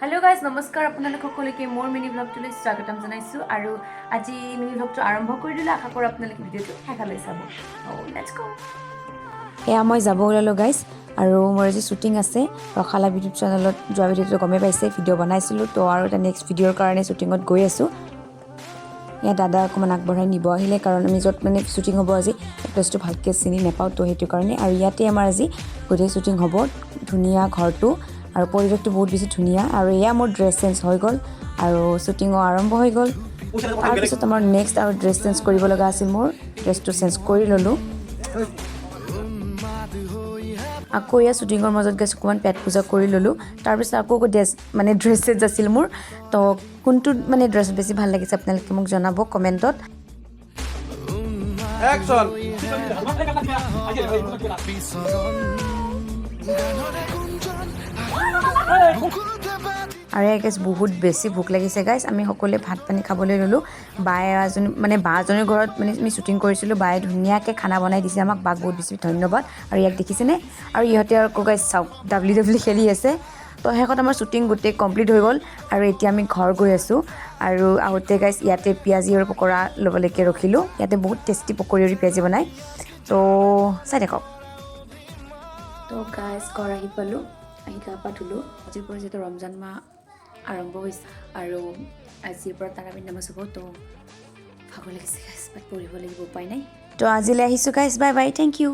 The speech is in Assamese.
हेलो गाइज नमस्कार আপোনালোক সকলোকে মোৰ মিনি ব্লগটোলৈ স্বাগতম জনাইছো আৰু আজি মিনি ব্লগটো আৰম্ভ কৰি দিলে আশা কৰোঁ আপোনালোকে ভিডিঅ'টো শেষলৈ চাব লেটস গো এয়া মই যাব ওলালো গাইজ আৰু মোৰ আজি শ্বুটিং আছে ৰখালা ইউটিউব চেনেলত যোৱা ভিডিঅ'টো গমে পাইছে ভিডিঅ' বনাইছিলোঁ তো আৰু এটা নেক্সট ভিডিঅ'ৰ কাৰণে শ্বুটিঙত গৈ আছোঁ এয়া দাদা অকণমান আগবঢ়াই নিব আহিলে কাৰণ আমি য'ত মানে শ্বুটিং হ'ব আজি প্লেচটো ভালকৈ চিনি নাপাওঁ তো সেইটো কাৰণে আৰু ইয়াতে আমাৰ আজি গোটেই শ্বুটিং হ'ব ধুনীয়া ঘৰটো আৰু পৰিৱেশটো বহুত বেছি ধুনীয়া আৰু এয়া মোৰ ড্ৰেছ চেঞ্জ হৈ গ'ল আৰু শ্বুটিঙো আৰম্ভ হৈ গ'ল তাৰপিছত আমাৰ নেক্সট আৰু ড্ৰেছ চেঞ্জ কৰিব লগা আছিল মোৰ ড্ৰেছটো চেঞ্জ কৰি ল'লোঁ আকৌ এয়া শ্বুটিঙৰ মাজত গেছ অকণমান পেট পূজা কৰি ল'লোঁ তাৰপিছত আকৌ ড্ৰেছ চেঞ্জ আছিল মোৰ তো কোনটো মানে ড্ৰেছ বেছি ভাল লাগিছে আপোনালোকে মোক জনাব কমেণ্টত আৰু গাইজ বহুত বেছি ভোক লাগিছে গাইজ আমি সকলোৱে ভাত পানী খাবলৈ ল'লোঁ বাজনীৰ ঘৰত আমি শ্বুটিং কৰিছিলোঁ বায়ে ধুনীয়াকৈ খানা বনাই দিছে আমাক বাক বহুত বেছি ধন্যবাদ আৰু ইয়াক দেখিছেনে আৰু ইহঁতে আকৌ গাইজ চাওক ডাব্লিউ খেলি আছে তো শেষত আমাৰ শ্বুটিং গোটেই কমপ্লিট হৈ গ'ল আৰু এতিয়া আমি ঘৰ গৈ আছোঁ আৰু আহোঁতে গাইজ ইয়াতে পিঁয়াজি আৰু পকৰা ল'বলৈকে ৰখিলোঁ ইয়াতে বহুত টেষ্টি পকৰি আৰু পিঁয়াজি বনায় তো চাই থাকক তো গাইজ ঘৰ আহি পালোঁ আহি গা পা ধুলোঁ আজিৰ পৰা যিহেতু ৰমজান মাহ আৰম্ভ হৈছে আৰু আজিৰ পৰা তাৰাবি নামাজ হ'ব তো ভাগৰ লাগিছে গাইজ বাট পঢ়িব লাগিব উপায় নাই তো আজিলৈ আহিছোঁ guys bye bye thank U